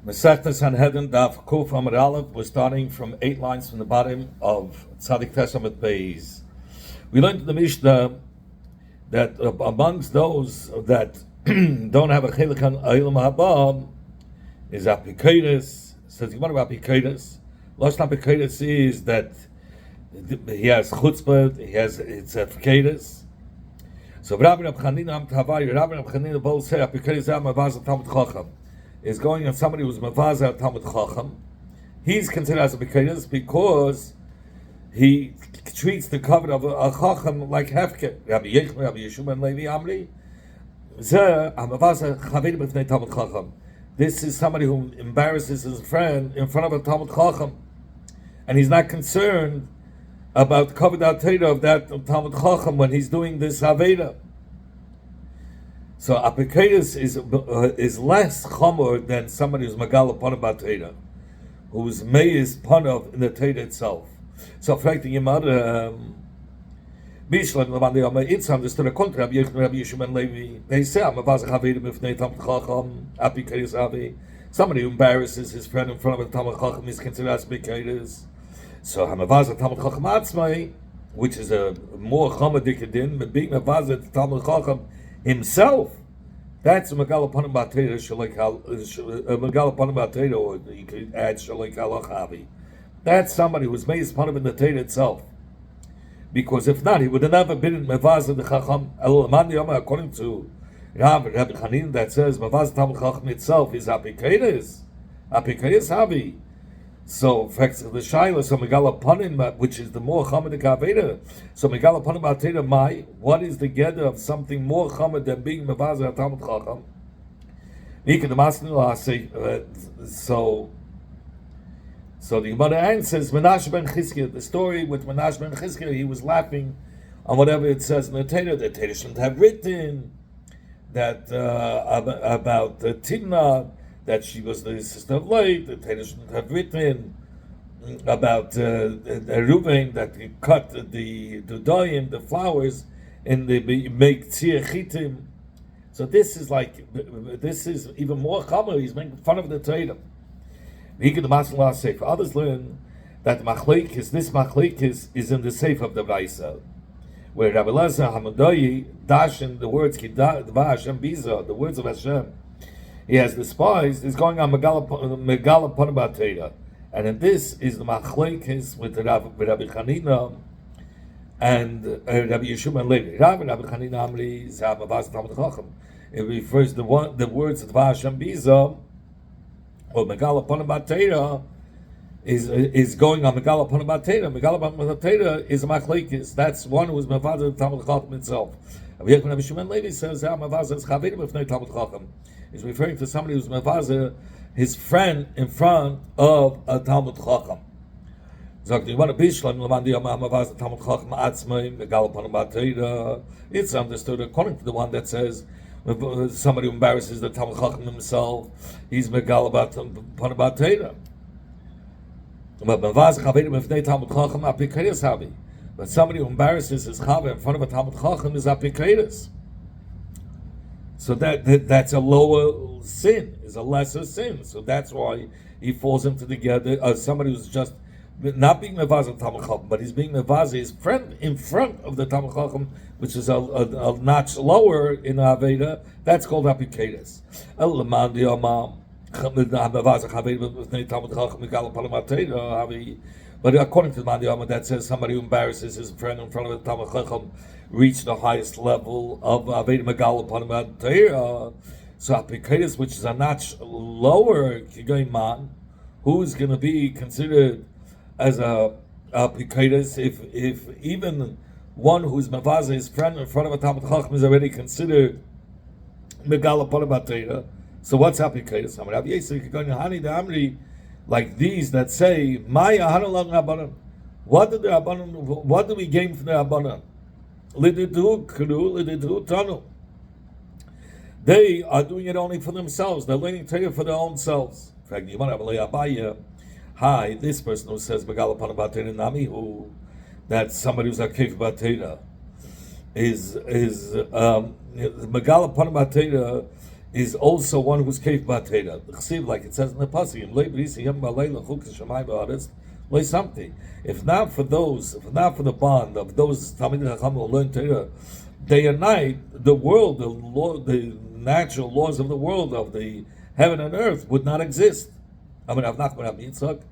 Masechta Sanhedrin Daf Kuf Amud Aleph. We're starting from 8 lines from the bottom of Tzadik Tesamet Beis. We learned in the Mishnah that amongst those that don't have a chelik on Eilam Haba is Apikodes. Says the Gemara Apikodes. Lashon Apikodes is that he has chutzpah, it's Apikodes. So Rabbi Chanina Am Tavari, Rabbi Chanina both say Apikodes Am Avaz Talmud Chacham is going on somebody who's Mavaza Talmud Chacham. He's considered as a Apikodes because he treats the covet of a Chacham like Hefke. Rabbi Yechon, Rabbi Yeshua, and Levi Amri. This is somebody who embarrasses his friend in front of a Talmud Chacham, and he's not concerned about the covet of that Talmud Chacham when he's doing this Aveda. So Apikodes is less chomer than somebody who's Magal Panav B'Teira, who's Meiz Panav in the Teira itself. So, for the Gemara, Bishlam Levandi Amar Itzam, the story contra Rabbi Yeshua and Levi. They say, "I'm a Vazach Havedim B'Fnei Talmud Chacham." Apikodes Avi. Somebody who embarrasses his friend in front of a Talmud Chacham is considered as Apikodes. So, I'm a Vazach Talmud Chacham Atzmai, which is a more chomer dikadin, but being a Vazach Talmud Chacham himself, that's a Megala Panim B'Teira, a Megala Panim B'Teira, or you could add Shalek Halachavi. That's somebody who's made his Panim in the Teira itself. Because if not, he would have never been in Mevaz the Chacham. According to Rabbi Chanin, that says Mevaz Talmud Chacham itself is Apikodes. Apikodes Havi. So, fact the Shaila, so Megala Panim, which is the more Chamed Kaveda. So, Megala Panim B'Teira, Mai, what is the gather of something more Chamed than being Mevaz Talmud Chacham? So the Gemara answers, Menashe ben Chizkiah, the story with Menashe ben Chizkiah, he was laughing on whatever it says in the Torah, that Torah shouldn't have written, that about Timnah, that she was the sister of light, that Torah shouldn't have written, about Reuven, that he cut the doyim, the flowers, and they make tzir chitim. So this is even more chamer, he's making fun of the Torah. Others learn that this machlekes is in the seif of the Braisa, where Rabbi Lezer Hamadoi dashin the words Kidva Hashem Biza, the words of Hashem, he has despised, is going on Megala Panim B'Teira, and in this is the machlekes with Rabbi Chanina and Rabbi Yeshua and Levi. Rabbi Chanina Amri Zavavaz Talmud Chacham. It refers to the words of Hashem Biza. Well, Megala Panim B'Teira is going on Megala Panim B'Teira. Megala Panim B'Teira is a machlekes. That's one who is Mavaza Talmud Chacham itself. Rabbi Yeshua Levi says Mavaza is Chavedim B'Fnei Talmud Chacham. He's referring to somebody who's Mavaza, his friend in front of a Talmud Chacham. It's understood according to the one that says somebody who embarrasses the Talmud Chacham himself, he's Megal about Panim B'Teira. But somebody who embarrasses his Chava in front of a Talmud Chacham is Apikodes. So that's a lower sin, is a lesser sin. So that's why he falls into together. Somebody who's just not being Mevaz of Talmud Chacham, but he's being Mevaz his friend in front of the Talmud Chacham, which is a notch lower in Aveda. That's called Apikodes. But according to the Mandiyama, that says somebody who embarrasses his friend in front of the Talmud Chacham reached the highest level of Aveda Megala Panim B'Teira. So Apikodes, which is a notch lower, who's going to be considered as a Apikodes if even one who's Mavaza, his friend in front of a Talmud Chacham, is already considered Megala Panim B'Teira. So what's Apikodes? Like these that say, Maya Hanalang Rabbanan. What do we gain from the Rabbanan? Lididu Kru, Lididu Tanu. They are doing it only for themselves. They're learning Torah for their own selves. Hi, this person who says Megala Panim B'Teira Nami, who that's somebody who's a Kef B'Teira, is Megala Panim B'Teira is also one who's keif b'atera. Like it says in the pasuk, something. If not for the bond of those Talmidei Chacham who learn Torah day and night, the world, the natural laws of the world, of the heaven and earth, would not exist. I mean, Rav Nachman Rav Yitzchak,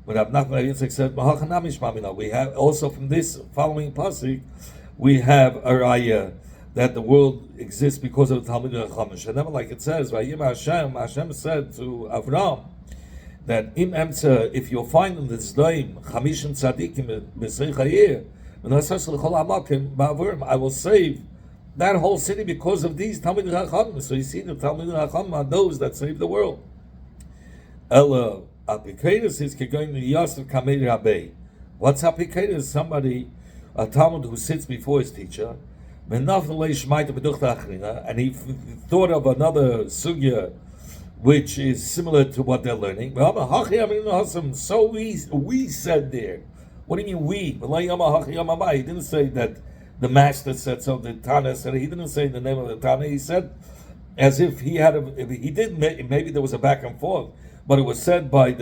when Rav Nachman Rav Yitzchak said, we have also from this following pasuk, we have a raya that the world exists because of the Talmidei Chacham. And then, like it says, Hashem said to Avram that if you'll find in the Zdaim Chamishim Tzadikim B'Seichayir, I will save that whole city because of these Talmidei Chacham. So you see, the Talmidei Chacham are those that save the world. Ella Apiketus is going to Yosef Kamei Rabbi. What's Apiketus? Somebody, a Talmud who sits before his teacher, and he thought of another sugya which is similar to what they're learning. So we said there. What do you mean we? He didn't say that the master said so, the Tana said it. He didn't say the name of the Tana. He said as if he did, maybe there was a back and forth, but it was said by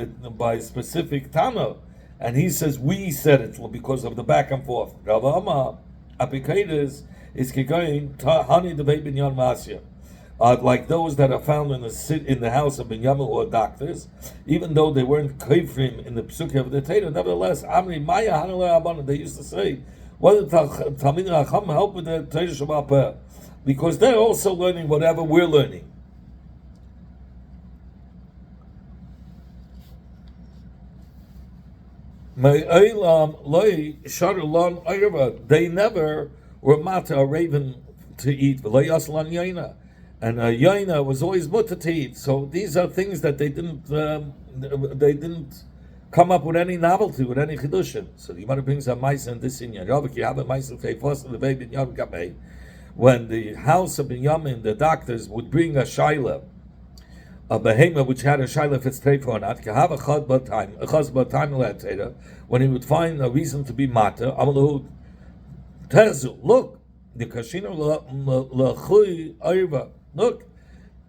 specific Tana. And he says we said it because of the back and forth. Rav Amar Apikedes is Kigayin Hani the Beit Binyan Masya. Like those that are found in the house of Binyamin who are doctors, even though they weren't kafrim in the psukim of the Torah, nevertheless, Amri Maya Hanalei Abana, they used to say, what did Talmidei Chacham help with the Torah Shabbat Peh? Because they're also learning whatever we're learning. They never were mata a raven to eat. And yaina was always mutter to eat. So these are things that they didn't come up with any novelty, with any chidushim. So the Gemara brings a ma'aser in this inyan. When the house of Binyamin, the doctors would bring a shaila, a behema which had a shaila if it's teif or not, when he would find a reason to be matter, look, the kashina lachui ayva. Look,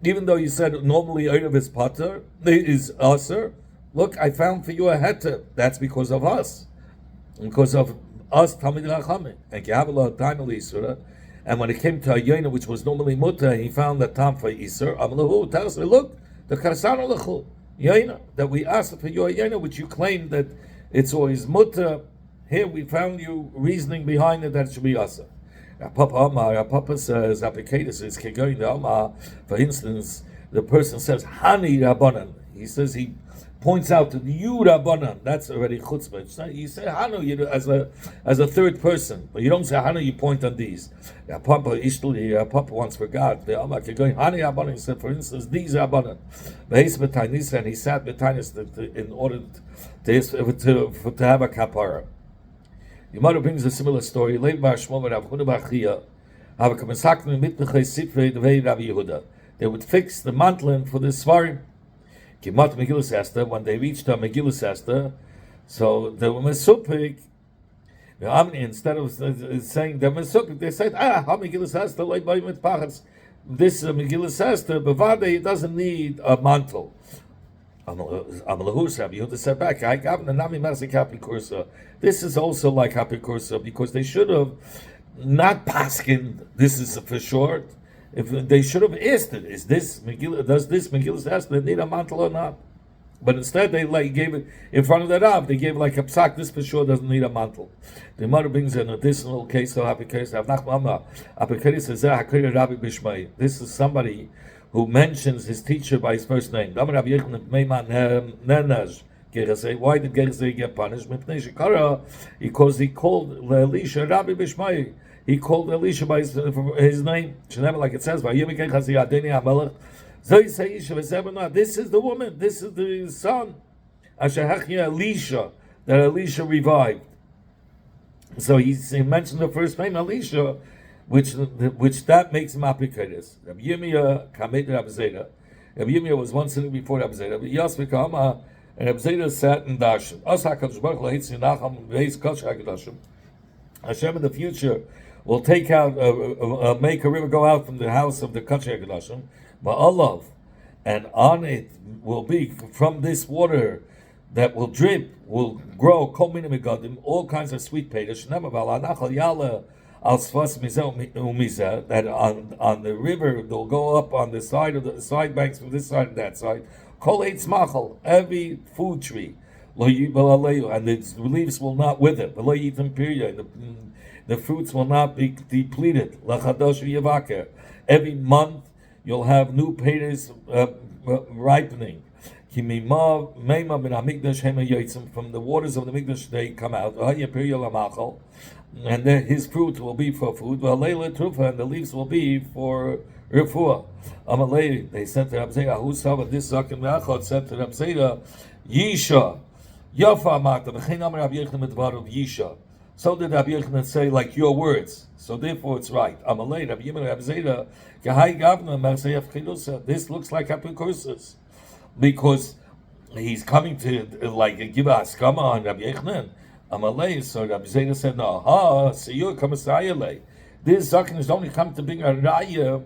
even though you said normally ayva is pater, is aser. Look, I found for you a heter. That's because of us, because of us Talmidei Chacham. And kihavala time isura. And when it came to a yona which was normally mutter, he found that time for iser. Amalahu tells me, look, the karsana lechu yona that we asked for your yona, which you claim that it's always mutter. Here we found you reasoning behind it that it should be aser. Papa says, Apiketus is Kegoin the Amar. For instance, the person says, Hani Rabbanan. He says, he points out to you Rabbanan. That's already chutzpah. You say Hanu as a third person, but you don't say Hanu, you point on these. Papa once forgot. The Amar Kegoin Hani Rabbanan. He said, for instance, these Rabbanan. And he sat betainis in order to have a kapara. Yomara brings a similar story. They would fix the mantlin for the Svarim. When they reached Megillah Esther, so they were mesupik. Instead of saying they're mesupik, they said, Megillah Esther, like by mitpachas. This Megillah Esther, Bavade, it doesn't need a mantle. Yehuda said back, this is also like Hapikursa because they should have not paskin. This is for short. If they should have asked it, does this Megillah Esther need a mantle or not? But instead they gave it in front of the Rav. They gave like a psak. This for sure doesn't need a mantle. The mother brings an additional case of Hapikursa. This is somebody who mentions his teacher by his first name. Why did Gerizeh get punished? Because he called Elisha Rabbi Bishmai. He called Elisha by his name. Like it says, this is the woman, this is the son. Elisha, that Elisha revived. So he mentioned the first name, Elisha, which that makes him applicatus. Rabbi Yirmiyah kamed Rabbi Zera. Rabbi Yirmiyah was one sitting before Rabbi Zera. Yasvik Hama, and Rabbi Zera sat in Darshan. Hashem in the future will take out, make a river go out from the house of the Kachei HaKadoshim. Ma'alav, and on it will be from this water that will drip, will grow kol minim megadim, all kinds of sweet potatoes. Shnema v'al anachal yala al sfas mizeh umizeh, that on the river they'll go up on the side of the side banks from this side and that side. Kol eitz machal, every food tree, lo yibal aleyu, and its leaves will not wither. Lo yitim pirya, the fruits will not be depleted. Lachadosh v'yavaker, every month you'll have new potatoes ripening. From the waters of the Mikdash they come out, and his fruit will be for food, and the leaves will be for refuah. Amalei, they said to Rabzeiah, who saw this Zaken V'achot said to Rabzeiah, Yisha, Yafa Amata, V'chein Amar Rabbi Yochanan Medvar Yisha. So did Rabbi Yochanan say, like your words. So therefore it's right. Amalei, Rabbi Yimon Rabzeiah, Gehai Gavna, Marzeiah Fchidusa. This looks like Apikosis. Because he's coming to like give a haskama on Rabbi Yochanan. Amalei, so Rabbi Zayda said, no, so you're Kamasayale. This Zaken is only come to bring a raya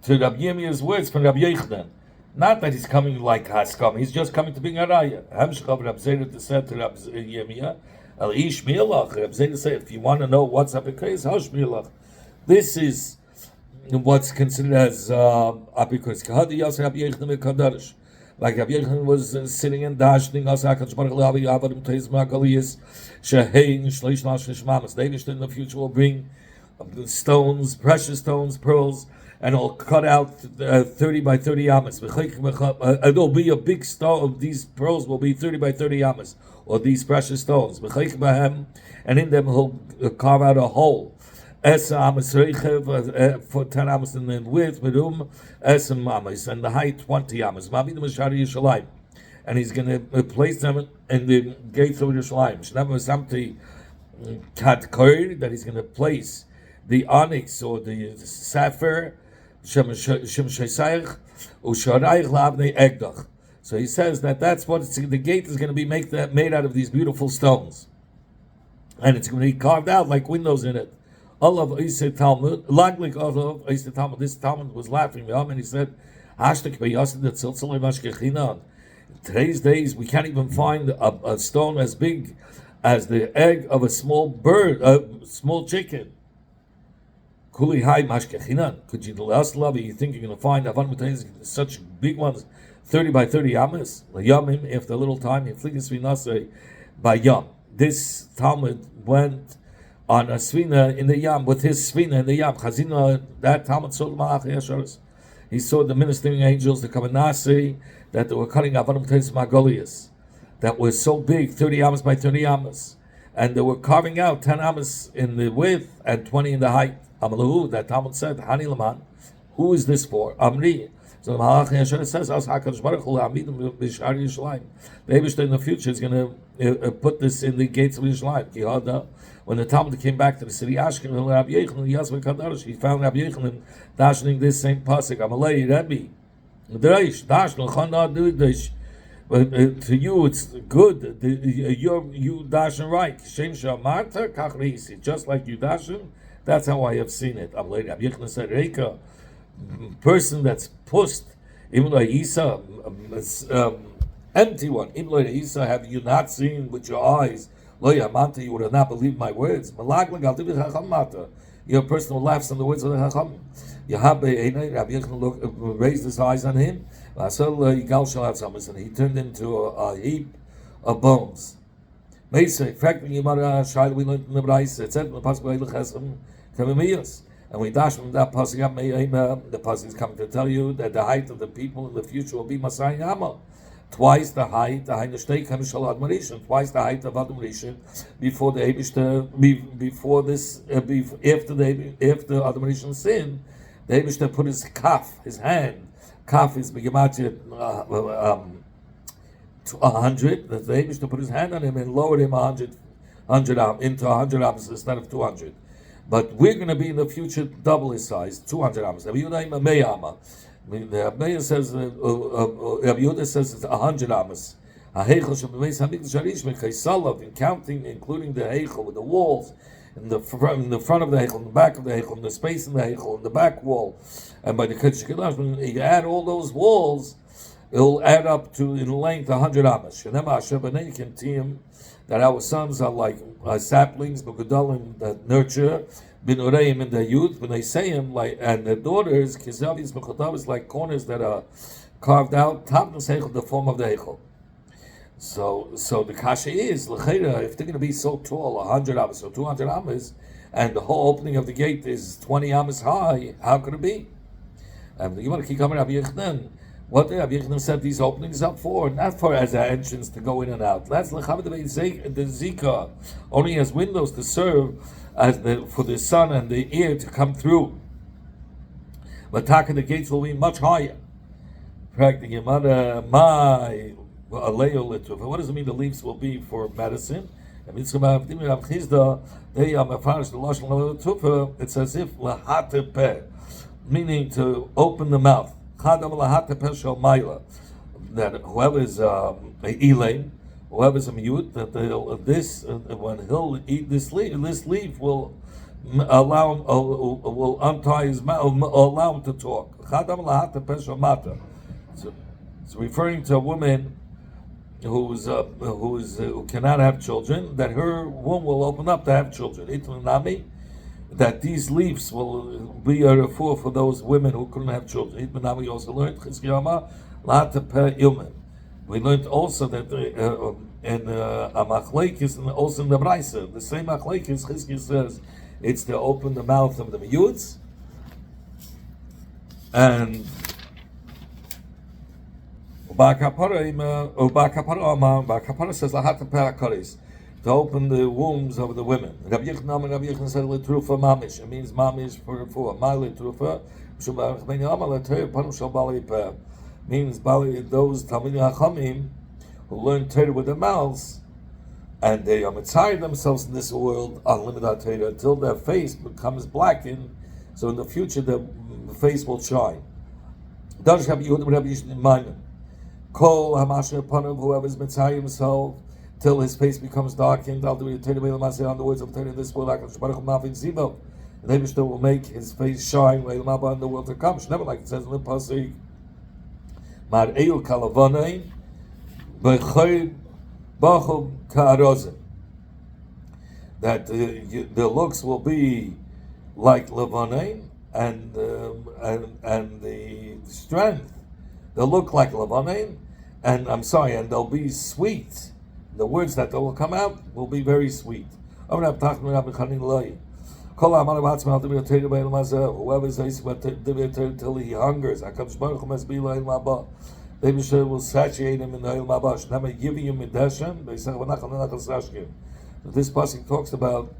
to Rabbi Yirmiyah's words from Rabbi Yochanan. Not that he's coming like haskama, he's just coming to bring a raya. Hamshchav Rabbi Zayda said to Rabbi Yirmiyah, Al Ish Milach. Rabbi Zayda said, if you want to know what's Apikos, Hosh Milach. This is what's considered as Apikos. Kahadi Yas Rabbi Yochanan Kadarish. Like Rabbi Yochanan was sitting and dashing us, Hakadosh Baruch Hu Avadim Teiz Magaliyas Shehein Shleish Nash Nishmamas. David in the future will bring stones, precious stones, pearls, and it'll cut out 30 by 30 amas. It'll be a big stone. These pearls will be 30 by 30 amas, or these precious stones. And in them he'll carve out a hole. Esa amas reichev for 10 amas in the width, medum esa amas, and the height 20 amas. Mavidim Mashari Yishalayim, and he's going to place them in the gates of Yerushalayim. Shnei Samti Kat Koir, that he's going to place the onyx or the sapphire. Shem Sheisayich Usharayich Lavnei Egdach. So he says that that's what the gate is going to be made out of these beautiful stones, and it's going to be carved out like windows in it. Allah Isay Talmud, laglik Allah Isay Talmud. This Talmud was laughing at him, and he said, "Hashtek beyasid that tziltzalei mashkechina." In today's days, we can't even find a stone as big as the egg of a small bird, a small chicken. Kuli hai mashkechina. Could you last love it? You think you're going to find such big ones, 30 by 30 amas? Yamim, after a little time, infliges vinasei by yam. This Talmud went on a svina in the yam, with his svina in the yam. Chazina, that Talmud saw the Malach Yesharis. He saw the ministering angels, the Kavanasi, that they were cutting Avadim Teis Magolias, that were so big, 30 amas by 30 amas. And they were carving out 10 amas in the width and 20 in the height. Amalahu, that Talmud said, Hani Laman, who is this for? Amri. So the Malach Yesharis says, As HaKadosh Baruch Hu Ha'amidim B'Shar Yishalayim. The Eibishter in the future is going to put this in the gates of Yishalayim. Kihada. When the Talmud came back to the city Ashkelon, Rabbi Yochanan Yasver Kadarish, he found Rabbi Yochanan dashing this same pasuk. Amalei Rabbi, Dreish Dashno Chana Dudish. But to you it's good. You dashing right. Shem Shamarta Kachrisi, just like you dashing. That's how I have seen it. Amalei Rabbi Yochanan said, Reika, person that's pushed, even though Isa, empty one. Even though Isa, have you not seen with your eyes? You would have not believed my words. You're a person who laughs on the words of the Chacham. Rabbi Yochanan raised his eyes on him, and he turned into a heap of bones. We learned in the Brais, it said in the Pasuk, and we dash from that Pasuk, the Pasuk is coming to tell you that the height of the people in the future will be Masai Yama. Twice the height, twice the height of Adam Rishon before the Eibishter, before this, after Adam Rishon sinned, the Eibishter put his kaf, his hand. Kaf is begematria 100. The Eibishter put his hand on him and lowered him 100 into 100 amos instead of 200. But we're going to be in the future double his size, 200 amos. The Abneya says, Rabbi Yehuda says it's 100 amas. In counting, including the heichel with the walls, in the front of the heichel, in the back of the heichel, in the space in the heichel, in the back wall, and by the Kodesh Kodesh, when you add all those walls, it'll add up to in length 100 amos. And then you can see that our sons are like saplings, begedalim that nurture, binureim in the youth, when they say him like, and the daughters kizavis mechotavis like corners that are carved out, top the form of the heichel. So the kasha is l'cheira, if they're going to be so tall, 100 amos or 200 amos, and the whole opening of the gate is 20 amos high, how could it be? And you want to keep coming up Yechdan. What the Rabbi Yechdan said these openings up for, not for as an entrance to go in and out. That's the zika only has windows to serve as for the sun and the air to come through. But the gates will be much higher. What does it mean the leaves will be for medicine? It's as if meaning to open the mouth. That whoever's Elaine, whoever's a mute, that when he'll eat this leaf will will untie his mouth, allow him to talk. So it's referring to a woman who cannot have children, that her womb will open up to have children. That these leaves will be a refuah for those women who couldn't have children. We also learned we learned also that in Amachlekes and also in the Braisa, the same Machlekes, Chizkiah says it's to open the mouth of the miyuts, and Bakapara says to open the wombs of the women. Rabbi Yechon said letrufa mamish. It means mamish for my letrufa. Means those Talmidei Chachamim who learn Torah with their mouths, and they are mitzayir themselves in this world unlimited Torah until their face becomes blackened. So in the future, the face will shine. Kol hamasher upon him, whoever's mitzayir himself till his face becomes darkened. I'll do it on the words of Torah in this world. And the Eibishter will make his face shine in the world to come. Never like it says in the pasuk, Mar'eu kalavonein b'choy b'chum ka'arozim. That the looks will be like lavonein, and the strength, they'll look like lavonein, and they'll be sweet. The words that will come out will be very sweet. Whoever says till he hungers, the Eibishter will saturate him in the Eil Mabash. Never giving him Midashem. This pasuk talks about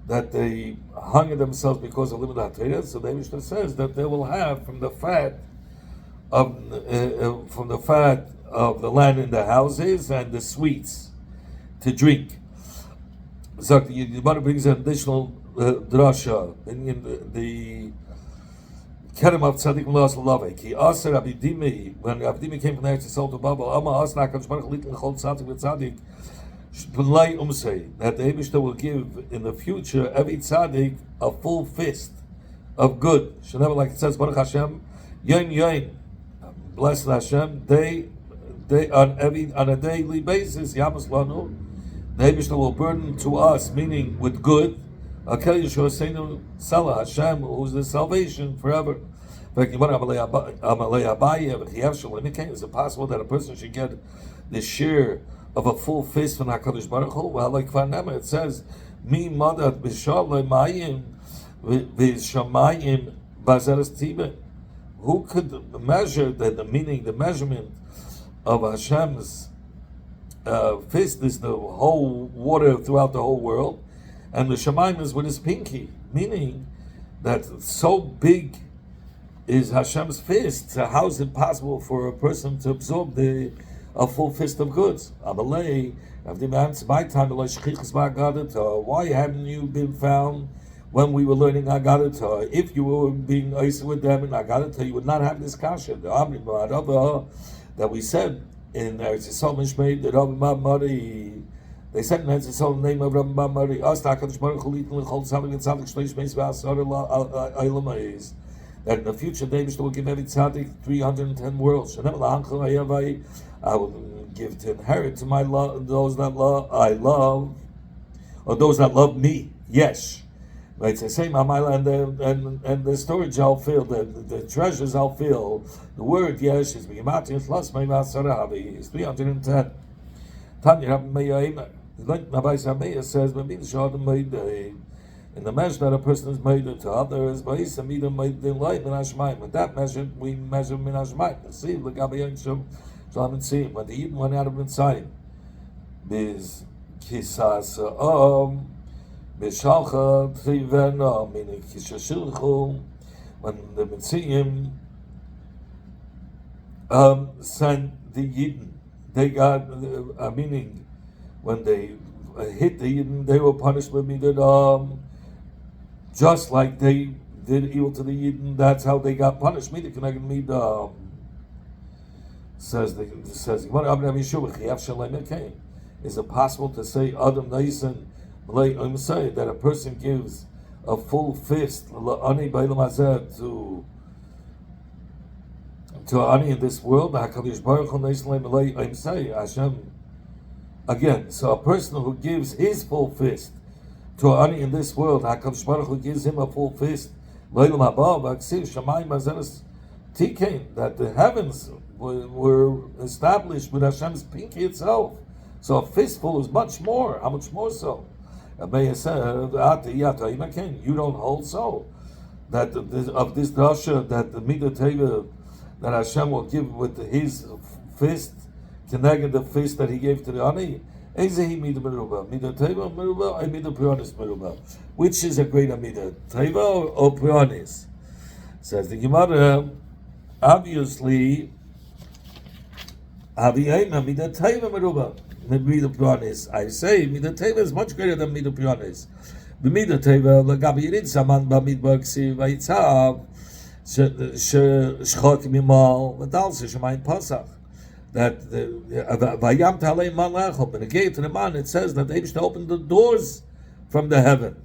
that they hunger themselves because of limited Torah. So the Eibishter says that they will have from the fat of the land in the houses and the sweets to drink. So the Gemara brings an additional drasha in the Kerem of Tzaddik Melas Lavek. He asked Rabbi Dimi, when Rabbi Dimi came from there to sell the Babel, Amma asked HaKadosh Baruch Hu Litin Chol Tzaddik V'Tzaddik Shp'nlai Umsei, that the Eibishter will give in the future every tzaddik a full fist of good. Never like it says Baruch Hashem, Yoin Yoin, blessed Hashem, they on a daily basis, Yamas Lanu, the Eibishter will burden to us, meaning with good, Akel Yeshua Seinu Salah Hashem, who's the salvation forever. Is it possible that a person should get the share of a full fist from HaKadosh Baruch Hu? Well, like Vanema, it says, Mi Madat B'Shalei Mayim V'Shamayim Bazeres Tibet. Who could measure the measurement of Hashem's fist is the whole water throughout the whole world, and the Shemaim is with his pinky, meaning that so big is Hashem's fist. So how is it possible for a person to absorb a full fist of goods? Amalei, my time, why haven't you been found when we were learning Agadah? If you were being ice with them in Agadah, you would not have this kasha. The Amri that we said in Eretz Yisrael Mishmei, the They said in the whole name of Rabbi Mari, that in the future David will give every tzaddik 310 worlds. I will give to inherit to my those that I love, or those that love me. Yes. Right, it's the same and the storage I'll fill, the treasures I'll fill. The word yes is is 310. Tanya Rabbi Meir says, in the measure that a person is made to others, with that measure we measure min hashmayim. See, look at when the Eden went out of Mitzrayim, biz kisas bishalcha trivena meaning kishashilchu, when the Mitzrayim sent the Eden, they got meaning when they hit the Eden, they were punished with midad. Just like they did evil to the Eden, that's how they got punished. Says is it possible to say Adam Naisen that a person gives a full fist to Ani in this world? Again, so a person who gives his full fist to Ani in this world, HaKadosh Baruch Hu gives him a full fist. That the heavens were established with Hashem's pinky itself. So a fistful is much more. How much more so? Abaye said, you don't hold so. That of this drasha, that the midah teva that Hashem will give with his fist, connected the fist that he gave to the Ani, which is a greater midah teva or piranis? Says the Gemara, obviously, I say midah teva is much greater than midah piranis. B'midah teva l'gabi yirid saman b'midbar ksiv v'yitzav shchok mimal v'dal shemayim pasach. That vayam talei man lachom, and it gave to the man, it says that they should open the doors from the heaven.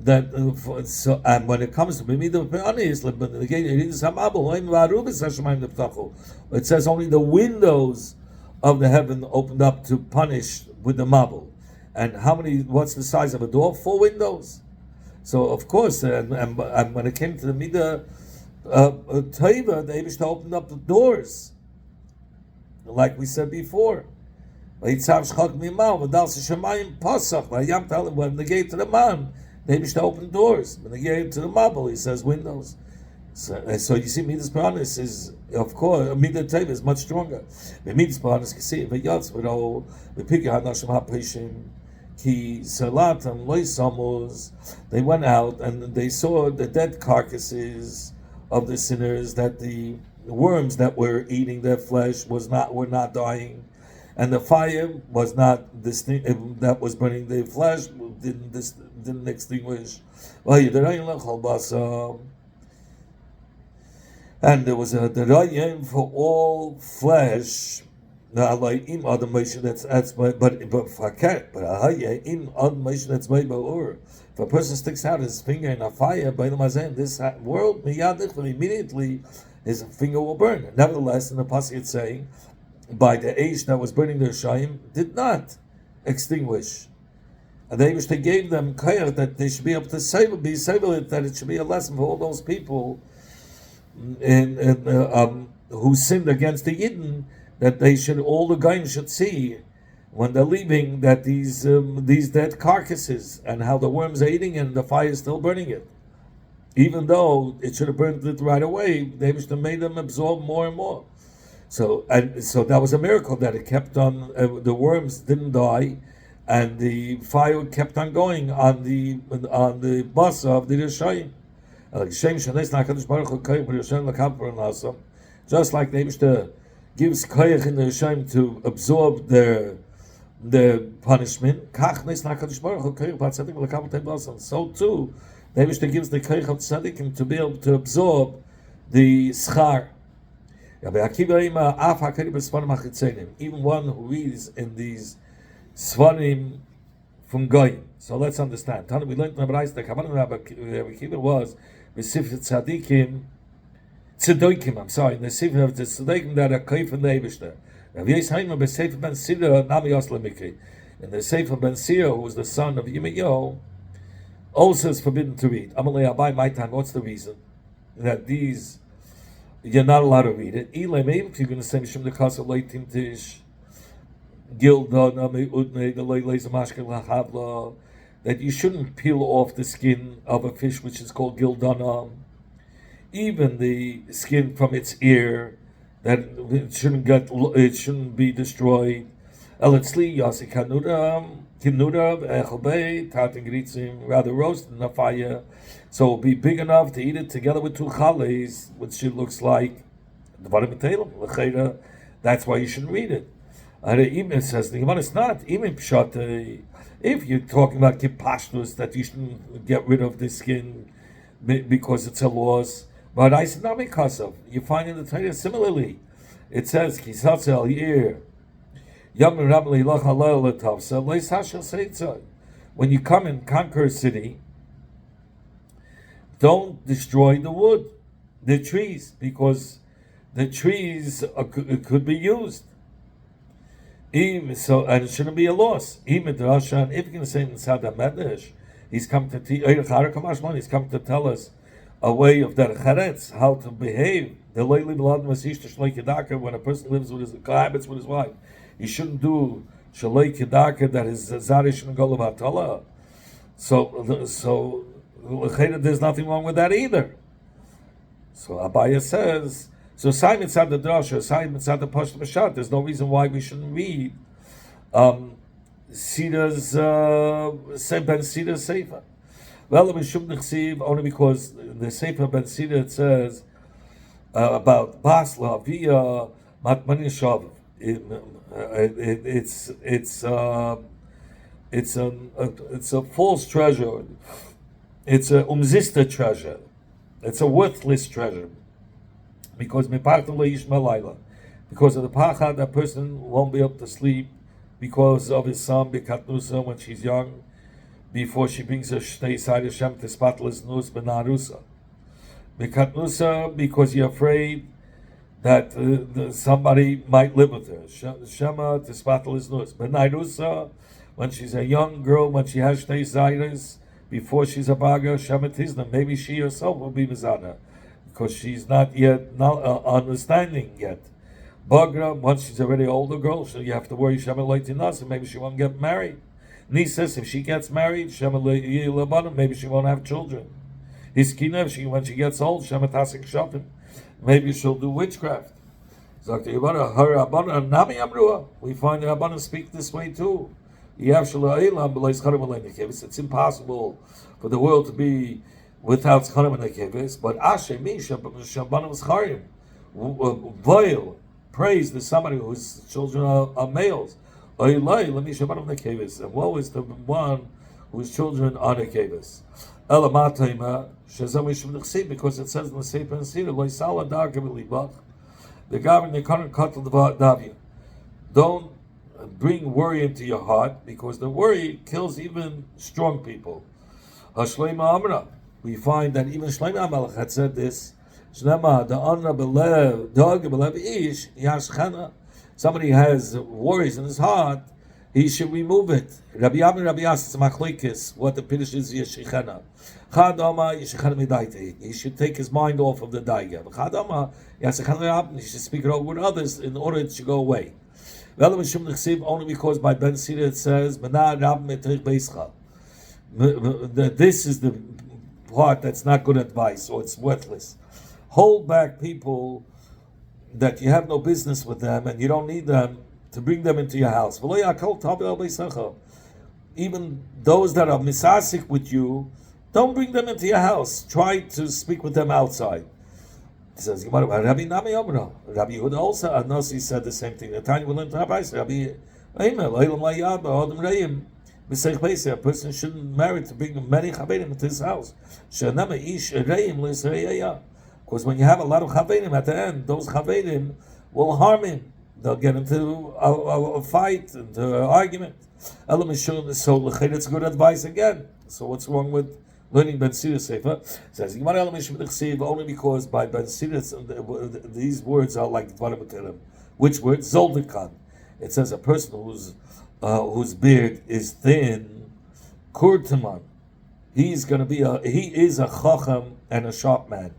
That so, and when it comes to b'midah piranis, it says only the windows of the heaven opened up to punish with the mabul. And what's the size of a door? 4 windows. So of course, and when it came to the midah teva, they used to open up the doors, like we said before. When they gave to the man, they used to open doors. When they gave to the mabul, he says windows. So you see, midas paranis is, of course, midas teva is much stronger. Midas paranis can see it, but yats v'ro v'pikah hanashim ha'peshim ki salatam loisamus. They went out and they saw the dead carcasses of the sinners, that the worms that were eating their flesh were not dying, and the fire was not that was burning the flesh didn't extinguish. And there was a derayim for all flesh. That's but in other motion that's made. But in other motion that's made by Ur. If a person sticks out his finger in a fire by the mazen, this world immediately his finger will burn. Nevertheless, in the pasuk it's saying, by the age that was burning their shayim, did not extinguish. And they gave them kayach that they should be able to be saved, that it should be a lesson for all those people who sinned against the Yidden, that all the guys should see when they're leaving, that these dead carcasses and how the worms are eating and the fire is still burning it. Even though it should have burned it right away, they should have made them absorb more and more. So that was a miracle that it kept on. The worms didn't die, and the fire kept on going on the basa of the Rishayim. Just like they used to give koyach in the Rishayim to absorb their punishment, so too they used to give the koyach of tzaddikim to be able to absorb the schar. Even one who reads in these Svarim from Goyim. So let's understand. Tana, we learned in the Braisa, the Kavanah Rabbi Akiva was Mesifet Tzadikim, Tzedoikim, I'm sorry, in the Sefer of the Tzedoikim that are Kaif and the Eibishter. Rav Yishayim Besefer Ben Sira Nami Yosle Mikri. In the Sefer Ben Sira, who was the son of Yirmiyahu, also is forbidden to read. Amalei Abai, my time, what's the reason? That these, you're not allowed to read it. Ilay, maybe if you're going to say Mishum Dekasa Leitim Tish, that you shouldn't peel off the skin of a fish which is called gildana, even the skin from its ear, that it shouldn't be destroyed. Rather roasted in a fire, so it'll be big enough to eat it together with two chales, which it looks like the that's why you shouldn't read it. Even says the Gemara, it's not even pshat. If you're talking about kipashtus, that you shouldn't get rid of the skin because it's a loss. But I said not because of. You find in the Torah similarly. It says kisatz al yir yam rabli lach halal letavsa leis hashel seitza. When you come and conquer a city, don't destroy the wood, the trees, because the trees could be used. So, and it shouldn't be a loss. If you're going to say Nisad HaMedrash, he's come to tell us a way of der charetz, how to behave. When a person lives with his cohabits with his wife, he shouldn't do shalei kedaka, that his zari shouldn't go levatala. So there's nothing wrong with that either. So Abaya says. So Simon said the drasha, Simon said the Pashto Mashat. There's no reason why we shouldn't read Sida's Ben Sida's Sefer. Well, we shouldn't receive only because the Sefer Ben Sida it says about Basla via Matmani Shav. It's a false treasure. It's a umzista treasure. It's a worthless treasure. Because of the pachad, that person won't be able to sleep because of his son Bekatnusa when she's young, before she brings her shtei side Hashem to spotless nus benarusa. Bekatnusa because you're afraid that somebody might live with her. Shema to spotless nus benarusa when she's a young girl, when she has shtei sides before she's a baga Shema tizna. Maybe she herself will be mizana, because she's not yet understanding yet. Bagra, once she's already an older girl, so you have to worry Shema Leitinasa, maybe she won't get married. Nises, if she gets married, Shema Leibana, maybe she won't have children. Hiskina, when she gets old, Shema Tasik Shafim, maybe she'll do witchcraft. We find the Rabbanan speak this way too. It's impossible for the world to be without Charim and Nekeves, but Asher Misha Shabbanim Charim, vile praise to somebody whose children are males. And woe is the one whose children are Nekeves. Because it says in the Sefer and Sira, the government can't cut the Davia. Don't bring worry into your heart, because the worry kills even strong people. Hashleima Amra. We find that even Shlomo HaMelech had said this. Somebody has worries in his heart, he should remove it. Rabbi Yas, what the Piddush is, Yeshichana. He should take his mind off of the daiga. He should speak it over with others in order it should go away. Only because by Ben Sira it says, this is the part that's not good advice, or it's worthless. Hold back people that you have no business with them and you don't need them to bring them into your house. Even those that are misasik with you, don't bring them into your house. Try to speak with them outside. It says, Rabbi Yehuda also, Anasi said the same thing. The time we learned to Rabbi a person shouldn't marry to bring many chaverim into his house. Because when you have a lot of chaverim at the end, those chaverim will harm him. they'll get into a fight, into an argument. So it's good advice again. So what's wrong with learning Ben Sira Sefer? It says only because by Ben Sira these words are like Dvarim B'Telem. Which word? Zoldikan. It says a person whose beard is thin, Kurtaman. He is a chacham and a sharp man.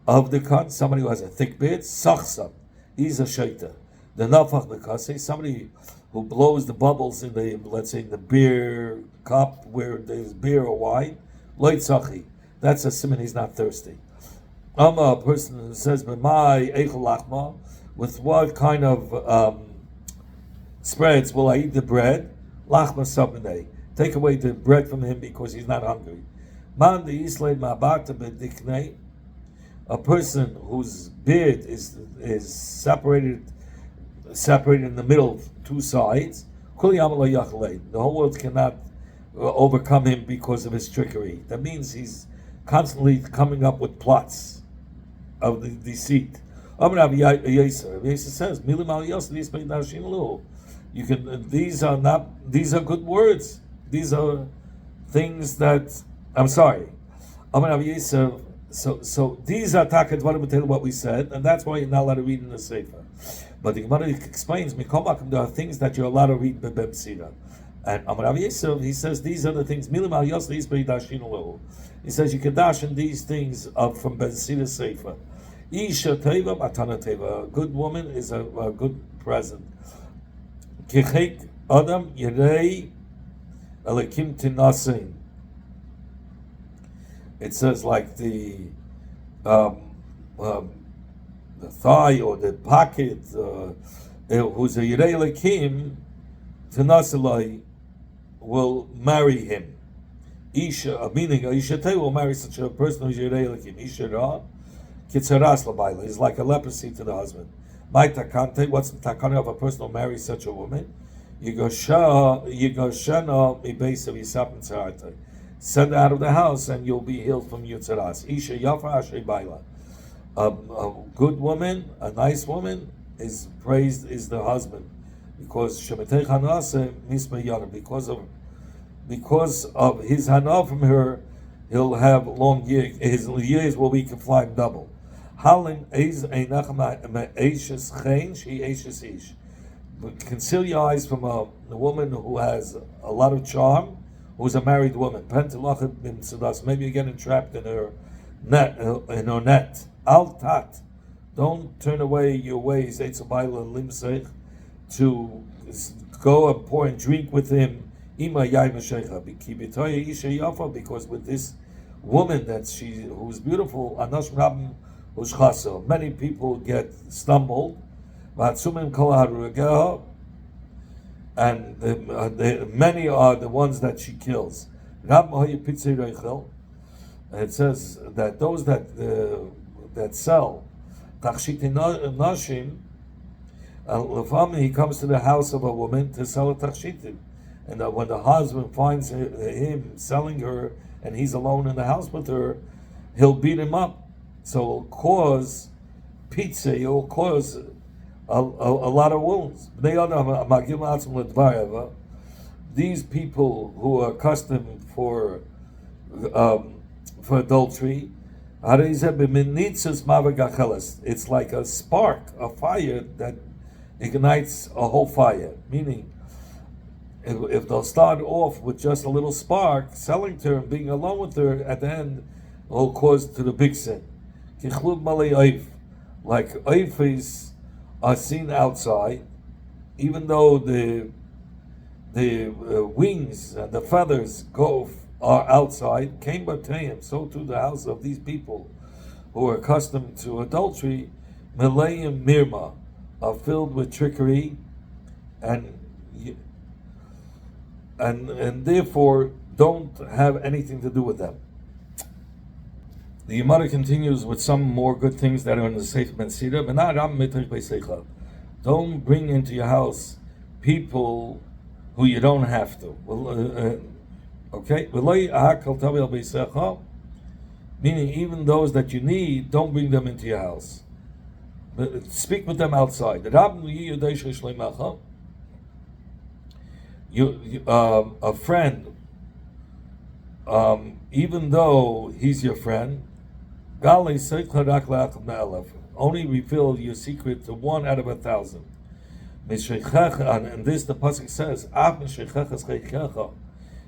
Of the kan, somebody who has a thick beard, sachsam. He's a shaita. The nafach bekase, somebody who blows the bubbles in the, let's say, the beer cup where there's beer or wine, loit sachi. That's a simon he's not thirsty. A person who says, "B'mai eichel lachma," with what kind of spreads will I eat the bread? Lachma sabnei. Take away the bread from him because he's not hungry. Man the islay ma'abata b'diknei. A person whose beard is separated in the middle, two sides. The whole world cannot overcome him because of his trickery. That means he's constantly coming up with plots of the deceit. Yesa says, you can. These are good words. These are things that I'm sorry. So these are takat what we said, and that's why you're not allowed to read in the Sefer. But the Gemara explains, there are things that you're allowed to read in Beb Sira. And Amar Rav Yosef, he says these are the things. He says you can dash in these things from Ben Sira Sefer. Isha teva matana teva. A good woman is a good present. Kichek adam yerei alekim tinasin. It says like the thigh or the pocket, who's a Yirei Elokim, Tanasalai will marry him. Isha, meaning Isha Te will marry such a person who's Yirei Elokim. Isha Ra, Kitzaras Labaila, is like a leprosy to the husband. My takante, what's the takane of a person who marries such a woman? Yigoshana Mibesa Yisap and Tzarate. Send her out of the house and you'll be healed from Yitzaras. Isha Yafa Ashrei Baila. A good woman, a nice woman, is praised is the husband, because Shemetei Hanase Misma Yana, because of his hana from her, he'll have long years. His years will be confined double. Halin Eiz Einach Me'eshes Chen She Eshes Ish. Conceal your eyes from a woman who has a lot of charm, who's a married woman. Maybe you're getting trapped in her net. Al tat, don't turn away your ways. To go and pour and drink with him. Because with this woman who's beautiful, many people get stumbled. And many are the ones that she kills. It says that those that sell tachshit nashim, he comes to the house of a woman to sell a tachshit, and when the husband finds him selling her and he's alone in the house with her, he'll beat him up. So it'll cause pizza. It'll cause a lot of wounds. These people who are accustomed for adultery, it's like a spark, a fire that ignites a whole fire. Meaning, if they'll start off with just a little spark, selling to her and being alone with her, at the end, it will cause to the big sin. Like oifes are seen outside, even though the wings and the feathers are outside. Came Batayim, so to the house of these people who are accustomed to adultery, Melayim Mirma, are filled with trickery, and therefore don't have anything to do with them. The Gemara continues with some more good things that are in the Sefer Ben Sira. Don't bring into your house people who you don't have to. Okay? Meaning even those that you need, don't bring them into your house. Speak with them outside. A friend, even though he's your friend, only reveal your secret to 1 out of 1,000. And this the pasuk says,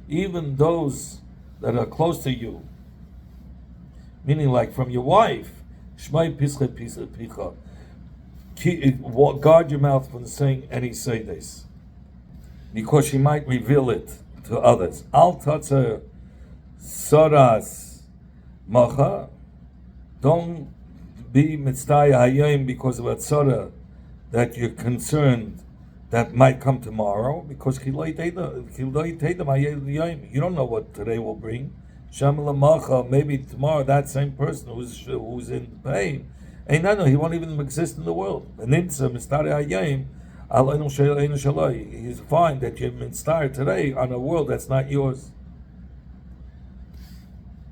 even those that are close to you, meaning like from your wife, guard your mouth from saying any say this, because she might reveal it to others. Al tatzer soras macha. Don't be mitzday hayom because of a tzara that you're concerned that might come tomorrow, because you don't know what today will bring. Maybe tomorrow that same person who's in pain, he won't even exist in the world. He's fine that you're mitzday today on a world that's not yours.